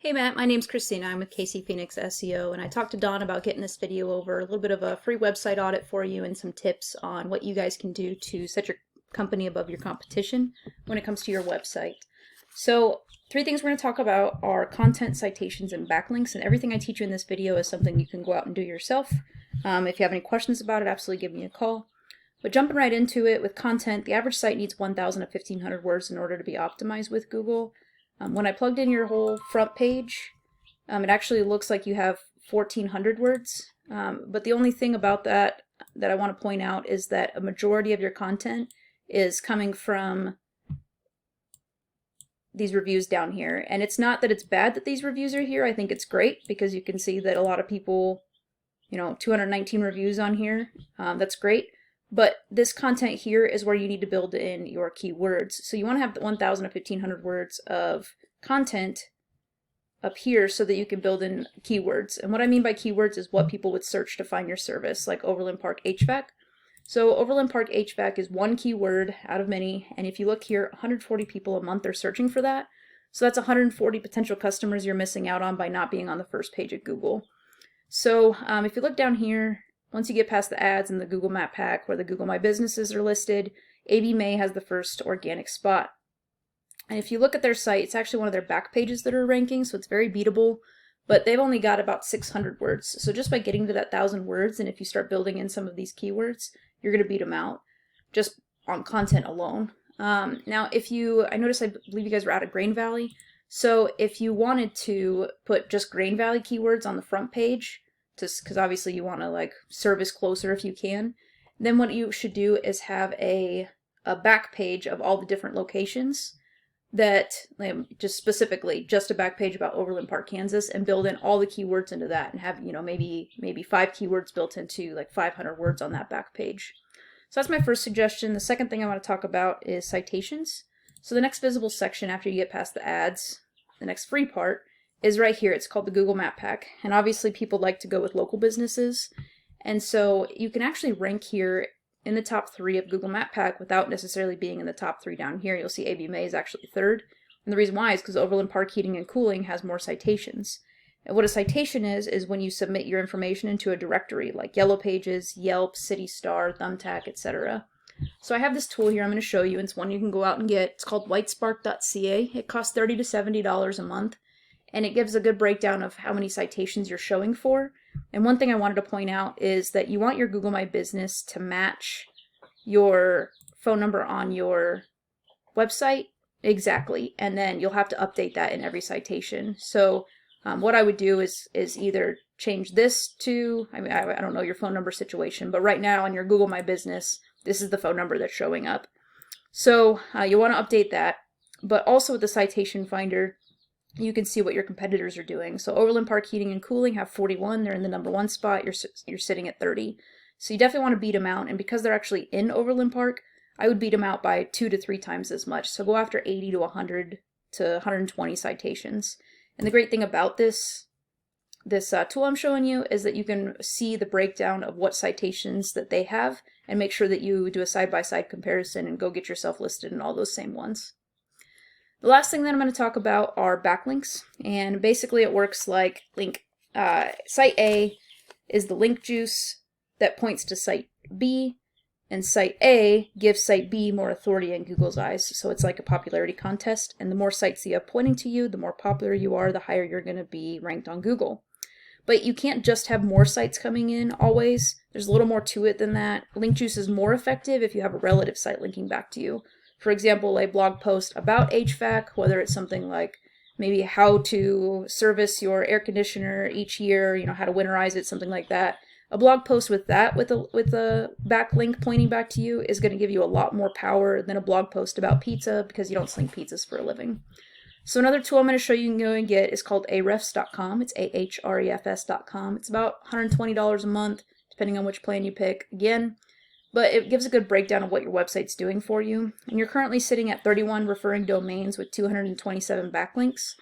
Hey Matt, my name's Christina. I'm with KC Phoenix SEO, and I talked to Don about getting this video over, a little bit of a free website audit for you and some tips on what you guys can do to set your company above your competition when it comes to your website. So, three things we're going to talk about are content, citations, and backlinks, and everything I teach you in this video is something you can go out and do yourself. If you have any questions about it, absolutely give me a call. But jumping right into it, with content, the average site needs 1,000 to 1,500 words in order to be optimized with Google. When I plugged in your whole front page, it actually looks like you have 1,400 words. But the only thing about that I want to point out is that a majority of your content is coming from these reviews down here. And it's not that it's bad that these reviews are here. I think it's great because you can see that a lot of people, 219 reviews on here. That's great. But this content here is where you need to build in your keywords. So you want to have 1,000 to 1,500 words of content up here so that you can build in keywords. And what I mean by keywords is what people would search to find your service, like Overland Park HVAC. So Overland Park HVAC is one keyword out of many. And if you look here, 140 people a month are searching for that. So that's 140 potential customers you're missing out on by not being on the first page of Google. So if you look down here, once you get past the ads and the Google Map Pack where the Google My Businesses are listed, AB May has the first organic spot. And if you look at their site, it's actually one of their back pages that are ranking, so it's very beatable, but they've only got about 600 words. So just by getting to that 1,000 words, and if you start building in some of these keywords, you're going to beat them out just on content alone. Now, I noticed, I believe you guys were out of Grain Valley. So if you wanted to put just Grain Valley keywords on the front page, because obviously you want to service closer if you can, then what you should do is have a back page of all the different locations that just specifically just a back page about Overland Park, Kansas, and build in all the keywords into that and have maybe 5 keywords built into 500 words on that back page. So that's my first suggestion. The second thing I want to talk about is citations. So the next visible section after you get past the ads, the next free part, is right here. It's called the Google Map Pack. And obviously people like to go with local businesses. And so you can actually rank here in the top 3 of Google Map Pack without necessarily being in the top 3 down here. You'll see AB May is actually 3rd. And the reason why is because Overland Park Heating and Cooling has more citations. And what a citation is when you submit your information into a directory like Yellow Pages, Yelp, City Star, Thumbtack, etc. So I have this tool here I'm going to show you. It's one you can go out and get. It's called whitespark.ca. It costs $30 to $70 a month. And it gives a good breakdown of how many citations you're showing for. And one thing I wanted to point out is that you want your Google My Business to match your phone number on your website exactly, and then you'll have to update that in every citation. So what I would do is either change this to, I don't know your phone number situation, but right now on your Google My Business, this is the phone number that's showing up. So you want to update that, but also with the citation finder, you can see what your competitors are doing. So Overland Park Heating and Cooling have 41. They're in the number 1 spot. You're sitting at 30. So you definitely want to beat them out. And because they're actually in Overland Park, I would beat them out by 2 to 3 times as much. So go after 80 to 100 to 120 citations. And the great thing about this tool I'm showing you is that you can see the breakdown of what citations that they have and make sure that you do a side-by-side comparison and go get yourself listed in all those same ones. The last thing that I'm going to talk about are backlinks, and basically it works like site A is the link juice that points to site B, and site A gives site B more authority in Google's eyes, so it's like a popularity contest, and the more sites you have pointing to you, the more popular you are, the higher you're going to be ranked on Google. But you can't just have more sites coming in always. There's a little more to it than that. Link juice is more effective if you have a relative site linking back to you. For example, a blog post about HVAC, whether it's something like maybe how to service your air conditioner each year, how to winterize it, something like that. A blog post with that, with a backlink pointing back to you, is going to give you a lot more power than a blog post about pizza because you don't sling pizzas for a living. So another tool I'm going to show you can go and get is called ahrefs.com. It's ahrefs.com. It's about $120 a month, depending on which plan you pick. Again, but it gives a good breakdown of what your website's doing for you. And you're currently sitting at 31 referring domains with 227 backlinks.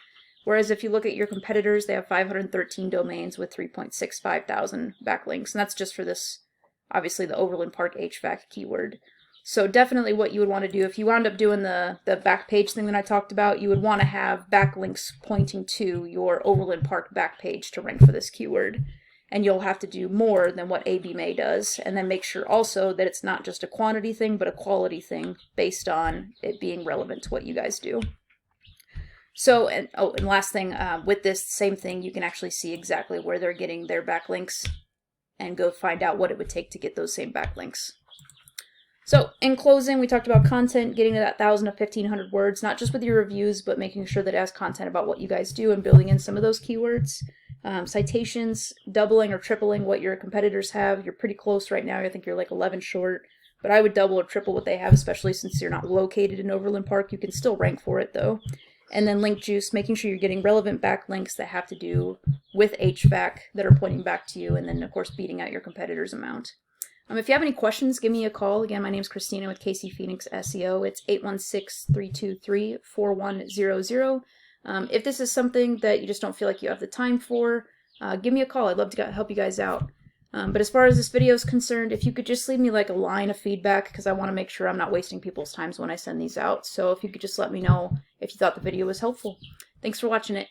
Whereas if you look at your competitors, they have 513 domains with 3.65 thousand backlinks. And that's just for this, obviously the Overland Park HVAC keyword. So definitely what you would want to do, if you wound up doing the back page thing that I talked about, you would want to have backlinks pointing to your Overland Park back page to rank for this keyword. And you'll have to do more than what ABMA does. And then make sure also that it's not just a quantity thing, but a quality thing based on it being relevant to what you guys do. So, and last thing, with this same thing, you can actually see exactly where they're getting their backlinks and go find out what it would take to get those same backlinks. So, in closing, we talked about content, getting to that 1,000 to 1,500 words, not just with your reviews, but making sure that it has content about what you guys do and building in some of those keywords. Citations, doubling or tripling what your competitors have. You're pretty close right now. I think you're like 11 short, but I would double or triple what they have, especially since you're not located in Overland Park. You can still rank for it, though. And then link juice, making sure you're getting relevant backlinks that have to do with HVAC that are pointing back to you, and then, of course, beating out your competitor's amount. If you have any questions, give me a call. Again, my name is Christina with KC Phoenix SEO. It's 816-323-4100. If this is something that you just don't feel like you have the time for, give me a call. I'd love to help you guys out. But as far as this video is concerned, if you could just leave me like a line of feedback, because I want to make sure I'm not wasting people's times when I send these out. So if you could just let me know if you thought the video was helpful. Thanks for watching it.